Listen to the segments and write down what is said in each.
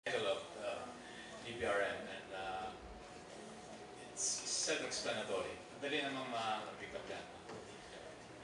Title of DPRM, and it's self-explanatory. Madali namang ma-pick up yan.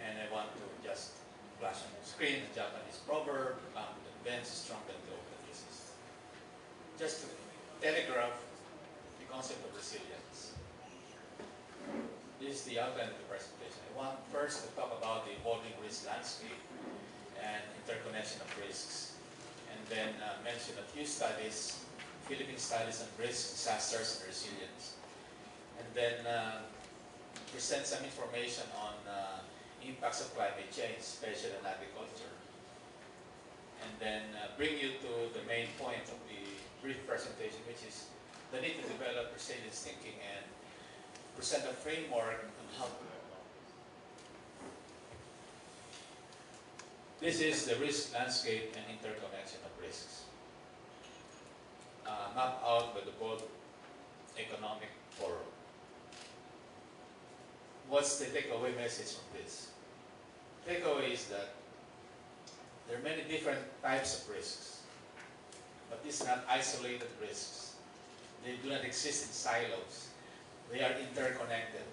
And I want to just flash on the screen a Japanese proverb, that bends is stronger than the open resist. Just to telegraph the concept of resilience. This is the outline of the presentation. I want first to talk about the evolving risk landscape and interconnection of risks, and then mention a few studies, Philippine studies on risk, disasters, and resilience, and then present some information on impacts of climate change, especially in agriculture, and then bring you to the main point of the brief presentation, which is the need to develop resilience thinking and present a framework on how to. This is the risk landscape and interconnection of risks, mapped out by the World Economic Forum. What's the takeaway message from this? Takeaway is that there are many different types of risks, but these are not isolated risks. They do not exist in silos. They are interconnected.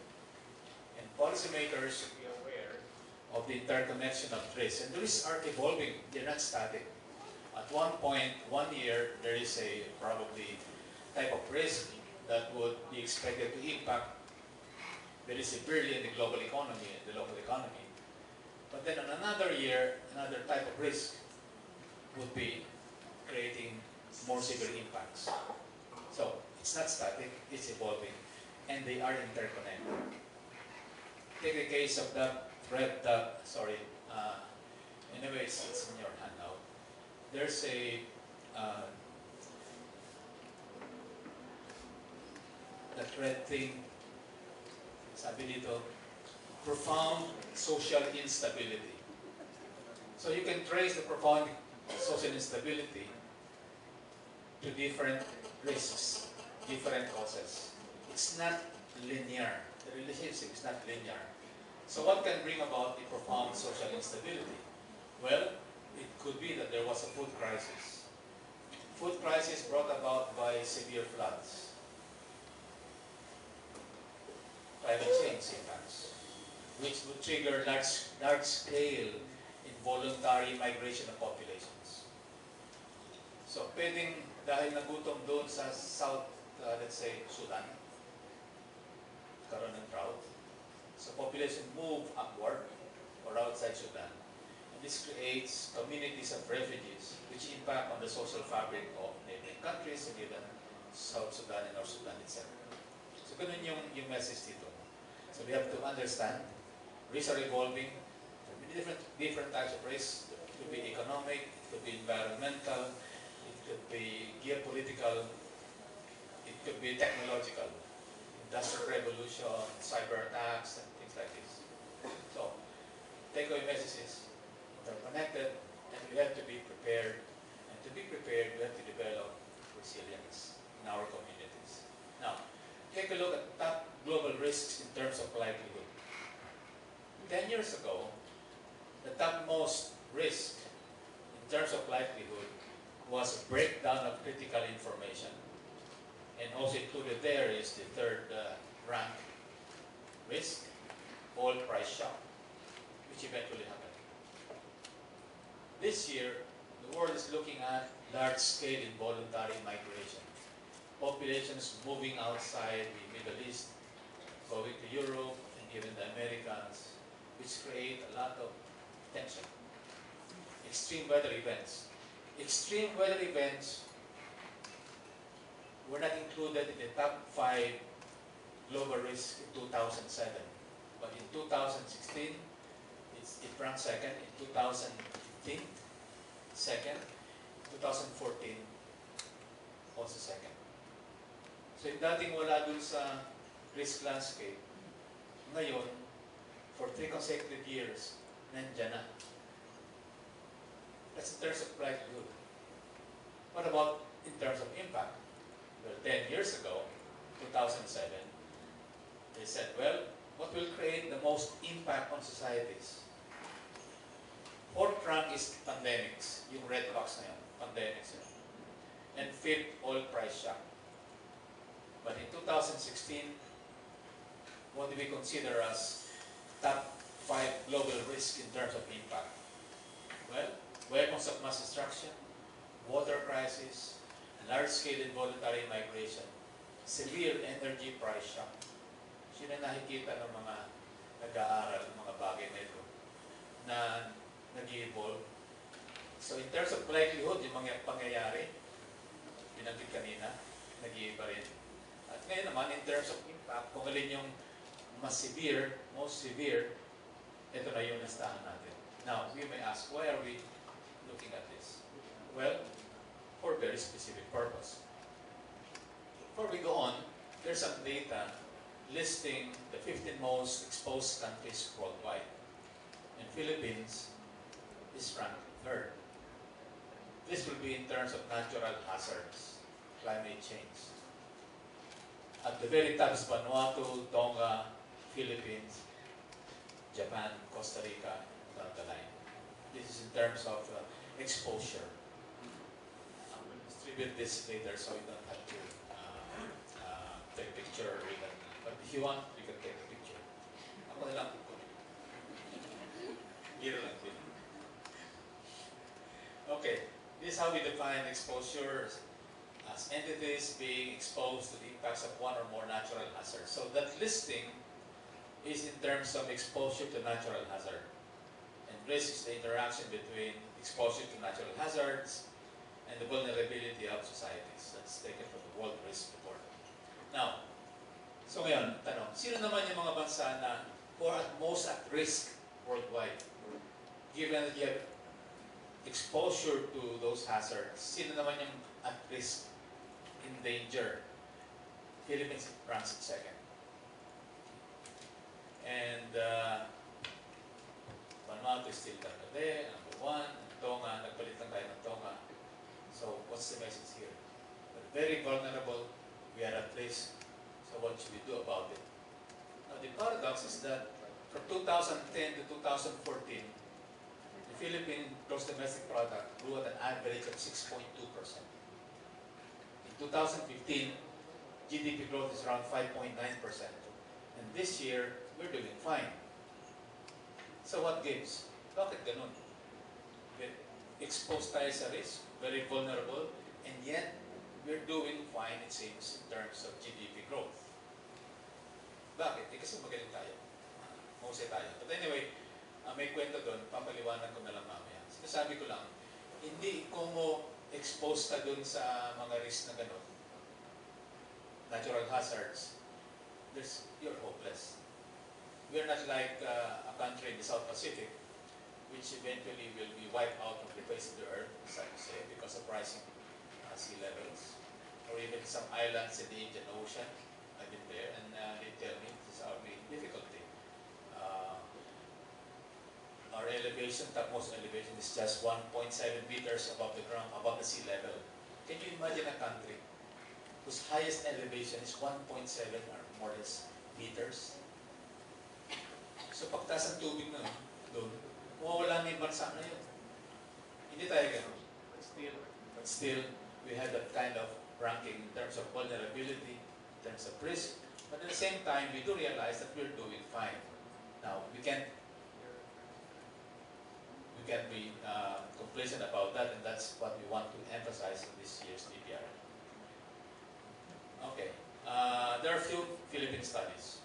And policymakers should be aware of the interconnection of risks. And the risks are evolving. They're not static. At one point, 1 year, there is a probably type of risk that would be expected to impact very severely in the global economy, the local economy. But then on another year, another type of risk would be creating more severe impacts. So it's not static, it's evolving, and they are interconnected. Take the case of that threat, anyway, it's in your handout. There's a the threat thing, sabi dito, profound social instability. So you can trace the profound social instability to different risks, different causes. It's not linear. The relationship is not linear. So what can bring about the profound social instability? Well, it could be that there was a food crisis. Food crisis brought about by severe floods. Climate change impacts, which would trigger large-scale involuntary migration of populations. So, pwedeng dahil nagutom doon sa South, let's say, Sudan, karoon ng drought, so population move upward or outside Sudan. And this creates communities of refugees, which impact on the social fabric of neighboring countries and even South Sudan and North Sudan, etc. So, ganun yung message dito. So we have to understand, risks are evolving. There will be different types of risks. It could be economic, it could be environmental, it could be geopolitical, it could be technological, industrial revolution, cyber attacks, and things like this. So, takeaway message is they're connected, and we have to be prepared. And to be prepared, we have to develop resilience in our communities. Now, take a look at top global risks in terms of likelihood. 10 years ago, the topmost risk in terms of likelihood was a breakdown of critical information. And also included there is the third rank risk, oil price shock, which eventually happened. This year, the world is looking at large-scale involuntary migration. Populations moving outside the Middle East, going to Europe, and even the Americans, which create a lot of tension. Extreme weather events. Extreme weather events were not included in the top 5 global risks in 2007. But in 2016, it ranked second. In 2015, second. 2014, also second. So yung dating wala dun sa risk landscape, ngayon, for 3 consecutive years, nandyan na. That's in terms of likelihood. What about in terms of impact? Well, 10 years ago, 2007, they said, well, what will create the most impact on societies? Fourth rank is pandemics, yung red box na yun, pandemics. Yun. and fifth, oil price shock. But in 2016, what do we consider as top 5 global risks in terms of impact? Well, weapons of mass destruction, water crisis, large-scale involuntary migration, severe energy price shock. Sino nakikita ng mga nag-aaral ng mga bagay na ito na nag-evolve? So in terms of likelihood, yung mga pangyayari, binanggit kanina, nag-iiba rin. At ngayon naman, in terms of impact, kung alin yung mas severe, most severe, ito na yung listahan natin. Now, we may ask, why are we looking at this? Well, for a very specific purpose. Before we go on, there's some data listing the 15 most exposed countries worldwide. And Philippines is ranked 3rd. This will be in terms of natural hazards, climate change. At the very top is Vanuatu, Tonga, Philippines, Japan, Costa Rica, down the line. This is in terms of exposure. I will distribute this later so you don't have to take a picture. But if you want, you can take a picture. Ako na lang po. Here lang din. Okay, this is how we define exposure as entities being exposed to the impacts of one or more natural hazards. So that listing is in terms of exposure to natural hazard. And risk is the interaction between exposure to natural hazards and the vulnerability of societies. That's taken from the World Risk Report. Now, so ngayon, tanong, sino naman yung mga bansa na who are most at risk worldwide? Given that you have exposure to those hazards, sino naman yung at risk, in danger? Philippines ranks 2nd. And Vanuatu is still number 1. Tonga, nagpalit lang tayo ng Tonga. So what's the message here? We're very vulnerable. We are at risk. So what should we do about it? Now the paradox is that from 2010 to 2014, the Philippine gross domestic product grew at an average of 6.2%. In 2015, GDP growth is around 5.9%. And this year, we're doing fine. So what gives? Bakit ganun? We're exposed tayo sa risk, very vulnerable, and yet we're doing fine, it seems, in terms of GDP growth. Bakit? Kasi magaling tayo. Mahusay tayo. But anyway, may kwento doon, papaliwanan ko na lang mamaya. Sinasabi ko lang, hindi kung mo exposed ka doon sa mga risk na gano'n, natural hazards, you're hopeless. We're not like a country in the South Pacific, which eventually will be wiped out from the face of the earth, as I say, because of rising sea levels, or even some islands in the Indian Ocean. I've been there, and they tell me this is our main difficulty. Our elevation, topmost elevation, is just 1.7 meters above the ground, above the sea level. Can you imagine a country whose highest elevation is 1.7 or more or less meters? So pagtaas ng tubig na doon, mawawala na yung bansa na yun. Hindi tayo gano'n. But still, we have that kind of ranking in terms of vulnerability, in terms of risk. But at the same time, we do realize that we're doing fine. Now, we can't be complacent about that, and that's what we want to emphasize in this year's DPRM. Okay, there are a few Philippine studies.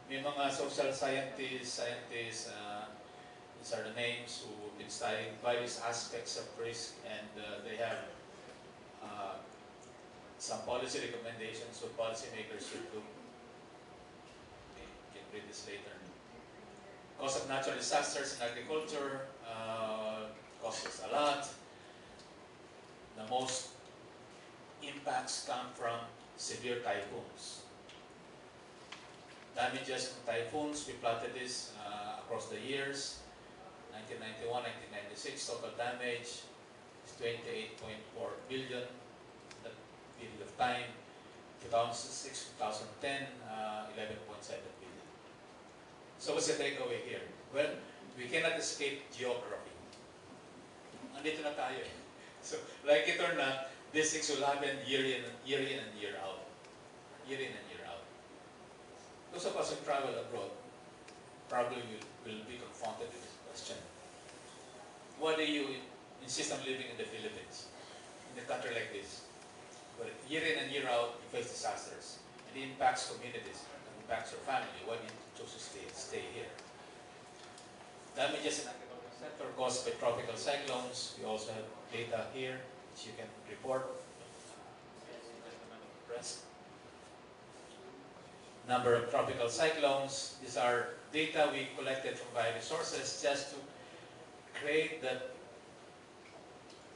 May mga social scientists, these are the names who've been studying various aspects of risk, and they have some policy recommendations so policymakers should do. Okay, you can read this later. Cost of natural disasters in agriculture costs us a lot. The most impacts come from severe typhoons. Damages from typhoons, we plotted this across the years. 1991, 1996, total damage is 28.4 billion in that period of time. 2006, 2010, 11.7 billion. So what's the takeaway here? Well, we cannot escape geography. Andito na tayo eh. So, like it or not, These things will happen year in and year out. Year in and year out. Those of us who travel abroad probably will be confronted with this question. Why do you insist on living in the Philippines, in a country like this, where year in and year out you face disasters, and it impacts communities, it impacts your family? Why do you choose to stay here? Damages in agricultural sector caused by tropical cyclones. We also have data here which you can report. Number of tropical cyclones. These are data we collected from various sources just to create that,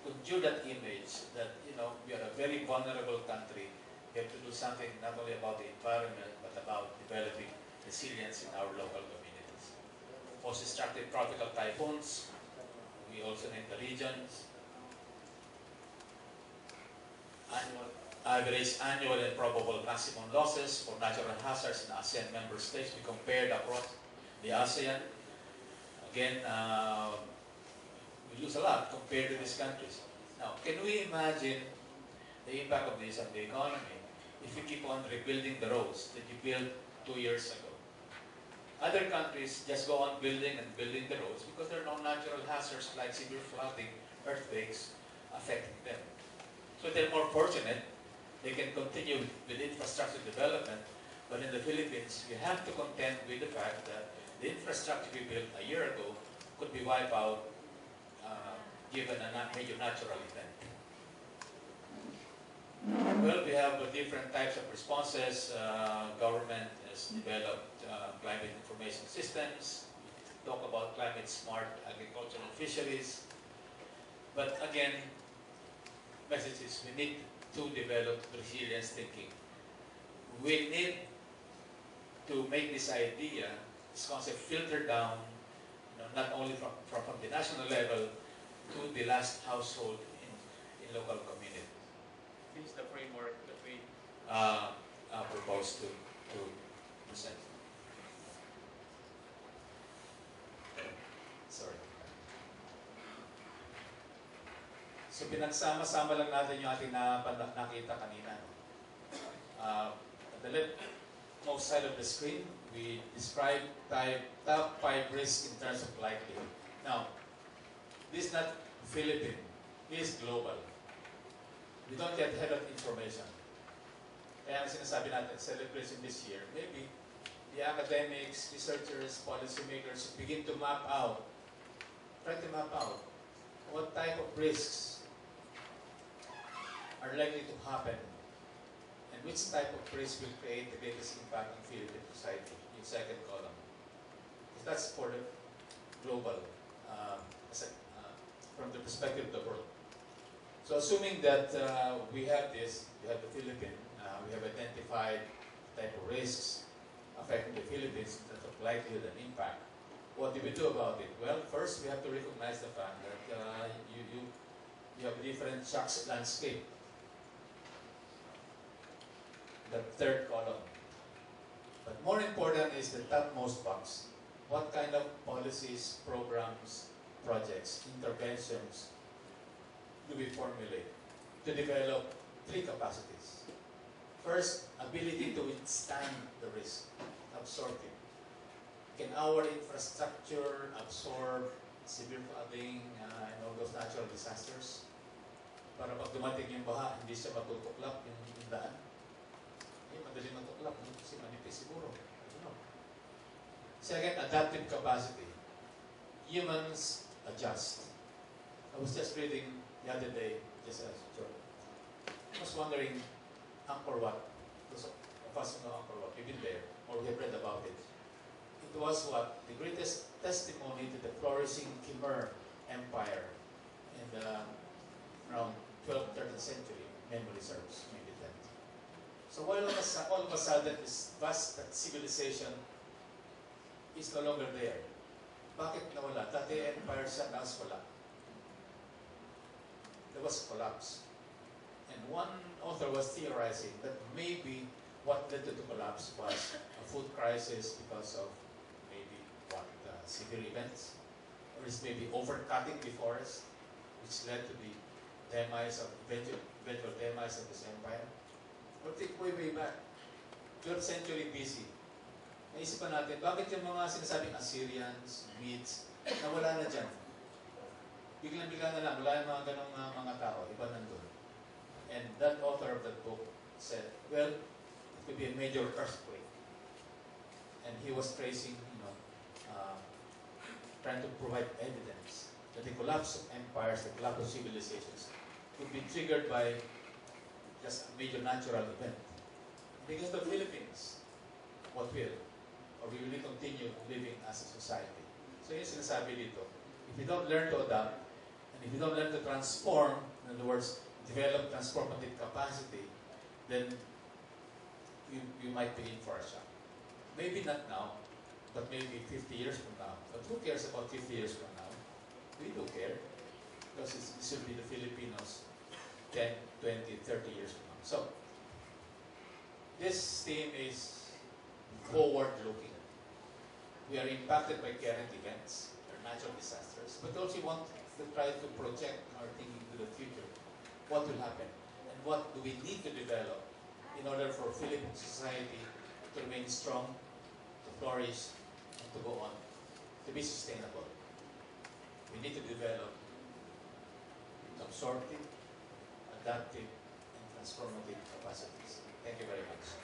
conjure that image that, you know, we are a very vulnerable country. We have to do something not only about the environment but about developing resilience in our local communities. Most destructive tropical typhoons. We also name the regions. Average annual and probable maximum losses for natural hazards in ASEAN member states. We compared across the ASEAN. Again, we lose a lot compared to these countries. Now, can we imagine the impact of this on the economy if we keep on rebuilding the roads that you built 2 years ago? Other countries just go on building and building the roads because there are no natural hazards like severe flooding, earthquakes affecting them. So they're more fortunate. They can continue with infrastructure development, but in the Philippines, you have to contend with the fact that the infrastructure we built a year ago could be wiped out given a major natural event. Well, we have different types of responses. Government has developed climate information systems. We talk about climate smart agriculture and fisheries. But again, message is we need to develop resilience thinking. We need to make this idea, this concept, filter down, you know, not only from the national level to the last household in local community. This is the framework that we propose to present. Sorry. So pinagsama-sama lang natin yung ating nakita kanina. At the leftmost side of the screen, we describe top 5 risks in terms of likelihood. Now, this is not Philippine, this is global. We don't get ahead of information. Kaya ang sinasabi natin, celebration this year, maybe the academics, researchers, policymakers begin to map out, try to map out what type of risks are likely to happen and which type of risk will create the greatest impact on Philippine society, yung second column. Because that's for the global, from the perspective of the world. So assuming that we have this, we have the Philippines, we have identified type of risks affecting the Philippines in terms of likelihood and impact, what do we do about it? Well, first we have to recognize the fact that you have different shocks landscape. The third column. But more important is the topmost box. What kind of policies, programs, projects, interventions do we formulate to develop 3 capacities? First, ability to withstand the risk, absorb it. Can our infrastructure absorb severe flooding and all those natural disasters? Para pag dumating yung baha, hindi siya matutuklap yung daan. Madaling matuklap kasi manipis siguro. Second, adaptive capacity. Humans adjust. I was just reading the other day, just as short. I was wondering, Angkor Wat. Those of us who know Angkor Wat, we've been there, or we have read about it. It was what? The greatest testimony to the flourishing Khmer Empire in the around 12th, 13th century, memory serves, maybe 10th. So while all of a sudden this vast civilization is no longer there, bakit nawala? Dati empire siya, nas wala. There was a collapse. And one author was theorizing that maybe what led to the collapse was a food crisis because of maybe severe events, or is maybe overcutting the forest, which led to the demise of eventual demise of this empire. Or think way back, 12th century BC. Naisipan natin, bakit yung mga sinasabing Assyrians, Medes, nawala na dyan? Biglang-bigla na lang, wala yung mga ganong mga tao, iba nandun. And that author of that book said, well, it could be a major earthquake. And he was tracing, trying to provide evidence that the collapse of empires, the collapse of civilizations, could be triggered by just a major natural event. Because the Philippines, what will? Or we will continue living as a society. So yung sinasabi dito, if you don't learn to adapt, and if you don't learn to transform, in other words, develop transformative capacity, then you might be in for a shock. Maybe not now, but maybe 50 years from now. But who cares about 50 years from now? We do care, because this will be the Filipinos 10, 20, 30 years from now. So, this theme is forward-looking. We are impacted by current events, or natural disasters, but also want to try to project our thinking to the future. What will happen? And what do we need to develop in order for Philippine society to remain strong, to flourish, and to go on, to be sustainable? We need to develop absorptive, adaptive, and transformative capacities. Thank you very much.